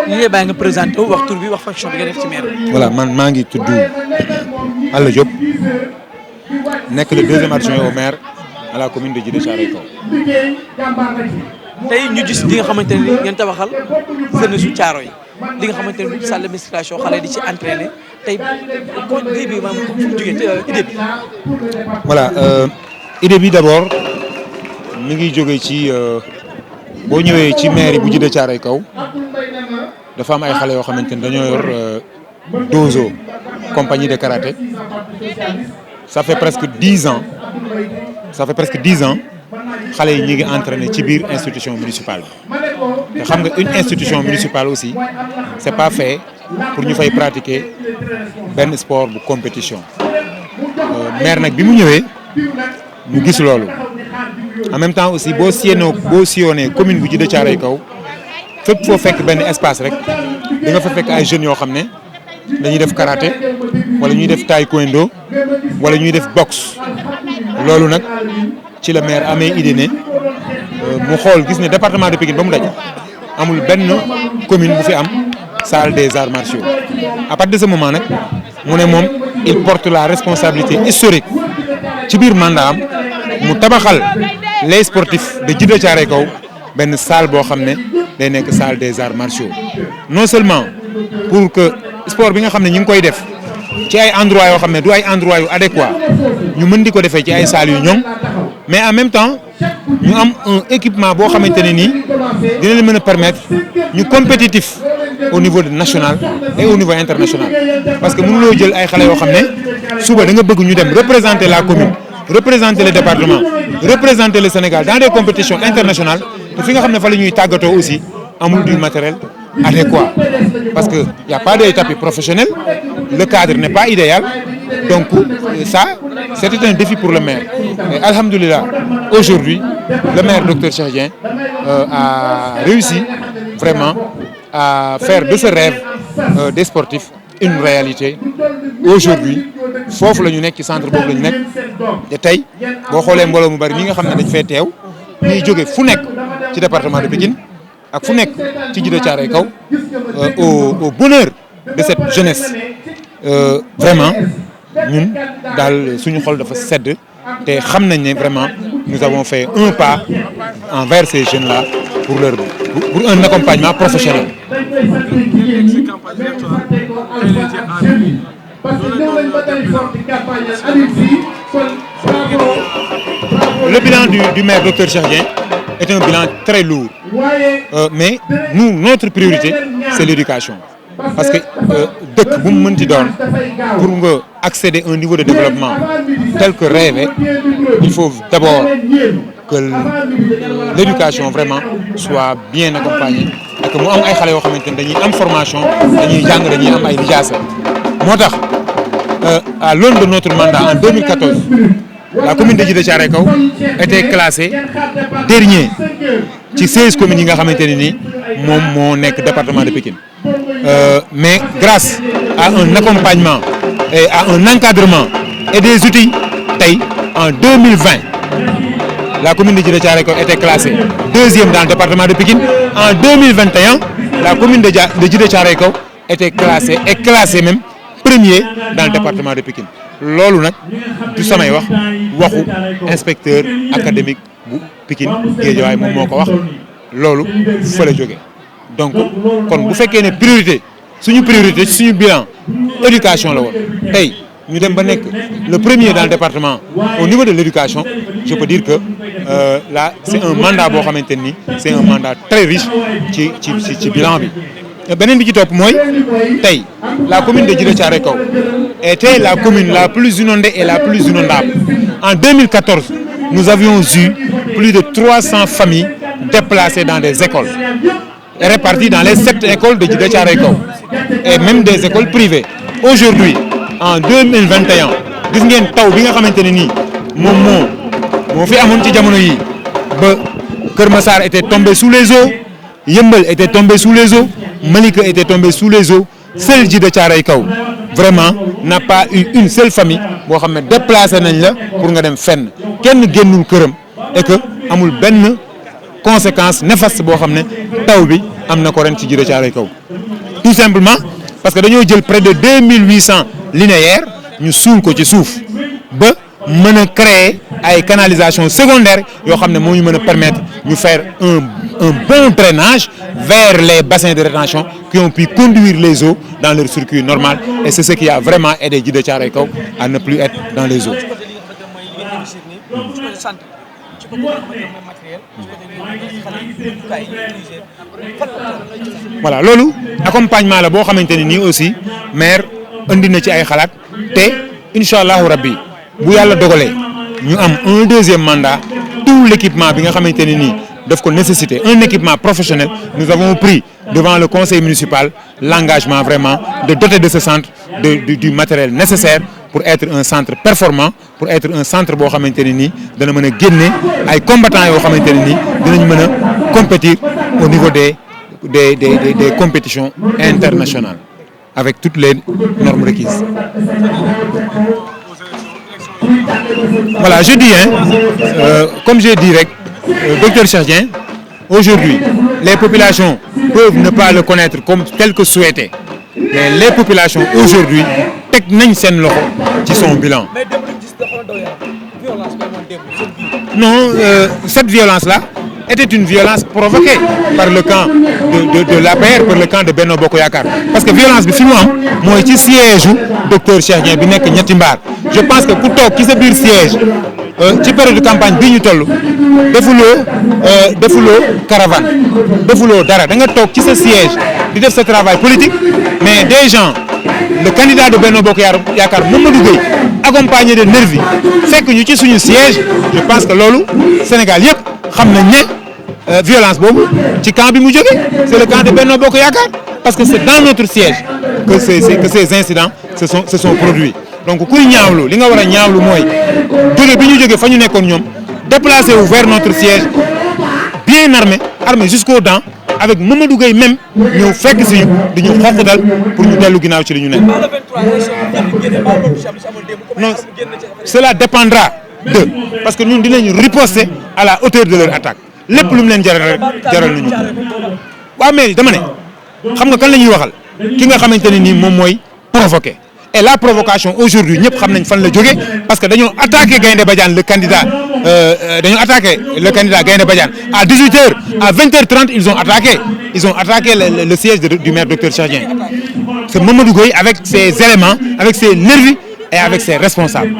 ñu lay bàyyi nga présenté wu wax tur bi wax fonction bi nga def ci maire. voilà man maa ngi tudd Alla Diop nekk le deuxième adjoint au maire à la commune de Djiddah Thiaroye Kao. tey ñu gis li nga xamante ne nii ngeen tabaxal jeunesse su Thiaroye li nga xamante ne salle de musculation xale di ci entraîner tey ko idée bi maanaam fu mu jógee idée bi. voilà idée bi d'abord mi ngi jógee ci boo ñëwee ci mairie bu Djiddah Thiaroye Kao dafa am ay xale yoo xamante ni dañoo yor dojo compagnie de karaté ça fait presque 10 ans xale yi ñu ngi entraîné ci biir institution municipale bi te xam nga une institution municipale aussi c'est pas fait pour ñu fay pratiquer benn sport bu compétition maire nag bi mu ñëwee mu gis loolu en même temps aussi boo sillonné commune bu Djiddah Thiaroye Kao fépp foo fekk benn espace rek di nga fa fekk ay jeunes yoo xam ne dañuy def karaté wala ñuy def taekwondo wala ñuy def boxe loolu nag ci la maire amee idée ne mu xool gis ne département de Pikine ba mu daj amul benn commune bu fi am salle des arts martiaux à partir de ce moment nag mu ne moom il porte la responsabilité historique ci biir mandat am mu tabaxal les sportifs de Djiddah Thiaroye Kao benn salle boo xam ne day nekk salle des arts martiaux non seulement pour que sport bi nga xam ne ñu ngi koy def ci ay endroits yoo xam ne du ay endroits yu adéquat ñu mën di ko defee ci ay salles yu ñoŋ mais en même temps ñu am un équipement boo xamante ne nii dina leen mën a permettre ñu compétitif au niveau national et au niveau international parce que mënuloo jël ay xale yoo xam ne suba da nga bëgg ñu dem représenter la commune représenter le département représenter le Sénégal dans des compétitions internationales te fi nga xam ne fa la ñuy tàggatoo aussi amul du matériel adéquat parce que y a pas de tapis professionnel le cadre n'est pas idéal donc ça c'était un défi pour le maire et alhamdoulilah aujourd'hui le maire docteur Cheikh Dieng a réussi vraiment à faire de ce rêve des sportifs une réalité aujourd'hui foofu la ñu nekk ci centre boobu la ñu nekk te tey boo xoolee mbooloo mu bari mi nga xam ne dañ fee teew ñuy jóge fu nekk ci département de Pikine ak fu nekk ci Djiddah Thiaroye Kao au bonheur de cette jeunesse vraiment ñun daal suñu xol dafa sedd te xam nañ ne vraiment nous avons fait un pas envers ces jeunes là pour un accompagnement professionnel. Le bilan du maire docteur Cheikh Dieng est un bilan très lourd mais notre priorité c'est l'éducation parce que dëkk bu mu mënti doon pour nga accéder à un niveau de développement tel que rêvé il faut d'abord que l'éducation vraiment soit bien accompagnée et que mu am ay xale yoo xamante ne dañuy am formation dañuy jàng dañuy am ay lijaasa moo tax à l'aune de notre mandat en 2014 la commune de Djiddah Thiaroye Kao était classée dernier ci 16 communes yi nga xamante ne ni moom moo nekk département de Pikine mais grâce à un accompagnement et à un encadrement et des outils tey en 2020 la commune de Djiddah Thiaroye Kao était classée deuxième dans le département de Pikine en 2021 la commune de Djiddah Thiaroye Kao était classée même premier dans le département de Pikine loolu nag du samay waxu inspecteur académique bu Pikine Guédiawaye moom moo ko wax loolu fa la jógee donc kon bu fekkee ne suñu priorité suñu bilan éducation la woon tey ñu dem ba nekk le premier dans le département au niveau de l'éducation je peux dire que là c'est un mandat boo xamante ni c'est un mandat très riche ci bilan bi beneen bi ci topp mooy tey la commune de Djiddah Thiaroye Kao était la commune la plus inondée et la plus inondable en 2014 nous avions eu plus de 300 familles déplacées dans des écoles réparties dans les 7 écoles de Djiddah Thiaroye Kao et même des écoles privées aujourd'hui en 2021 gis ngeen taw bi nga xamante ne nii moom moo fi amoon ci jamono yi ba Kër Massar était tombé sous les eaux Yeumbeul était tombé sous les eaux Malika était tombé sous les eaux seul Djiddah Thiaroye Kao vraiment n'a pas eu une seule famille boo xam ne déplacé nañ la pour nga dem fenn kenn génnul këram et que amul benn conséquence néfaste boo xam ne taw bi am na ko ren ci Djiddah Thiaroye Kaw tout simplement parce que dañoo jël près de 2800 linéaires ñu suul ko ci suuf ba mën a créer ay canalisation secondaire yoo xam ne moo ñu mën a permettre ñu faire un bon drainage vers les bassins de rétention qui ont pu conduire les eaux dans leur circuit normal et c'est ce qui a vraiment aidé Djiddah Thiaroye Kaw à ne plus être dans les eaux. Voilà loolu accompagnement la boo xamante ne nii aussi maire indi na ci ay xalaat te incha allahu rabbi bu yàlla dogalee ñu am un deuxième mandat tout l'équipement bi nga xamante ne nii daf ko nécessiter un équipement professionnel nous avons pris devant le conseil municipal l'engagement vraiment de doter de ce centre du matériel nécessaire pour être un centre performant pour être un centre boo xamante ne nii dana mën a génne ay combattants yoo xamante ne nii dinañ mën a compétir au niveau des compétitions internationales avec toutes les normes requises. Voilà, je dis comme j'ai dit rek docteur Cheikh Dieng aujourd'hui les populations peuvent ne pas le connaître comme tel que souhaité mais les populations aujourd'hui teg nañ seen loxo ci son bilan. Non, cette violence-là était une violence provoquée par le camp de l'APR, par le camp de Benno Bokk Yaakaar parce que violence bi fi mu am mooy ci siège u docteur Cheikh Dieng bi nekk ñetti mbaar je pense que ku toog ci sa biir siège ci période de campagne bii ñu toll defuloo caravane defuloo dara da nga toog ci sa siège di def sa travail politique mais des gens le candidat de Benno Bokk Yaakaar Mamadou Gueye accompagné de nervis fekk ñu ci suñu siège je pense que loolu Sénégal yëpp xam nañ ne violence boobu ci camp bi mu jógee c'est le camp de Benno Bokk Yaakaar parce que c'est dans notre siège que ces incidents se sont produits donc kuy ñaawlu li nga war a ñaawlu mooy jóge bi ñu jógee fa ñu nekkoon ñoom déplacé wu vers notre siège bien armé jusqu'aux dents avec Mamadou Gueye même ñëw fekk si ñu di ñu xoqatal pour ñu dellu ginnaaw ci li ñu nekk. Non, cela dépendra d'eux parce que ñun dinañu riposter à la hauteur de leur attaque lépp lu mu leen jaral nañu ko waaw mais dama ne xam nga kan la ñuy waxal ki nga xamante ne nii moom mooy provoquer et la provocation aujourd'hui ñëpp xam nañ fan la jógee parce que dañoo attaqué Gaïndé Badiane le candidat Gaïndé Badiane à 18h à 20h30 ils ont attaqué le siège du maire docteur Cheikh Dieng c'est Mamadou Gueye avec ses éléments avec ses nervis et avec ses responsables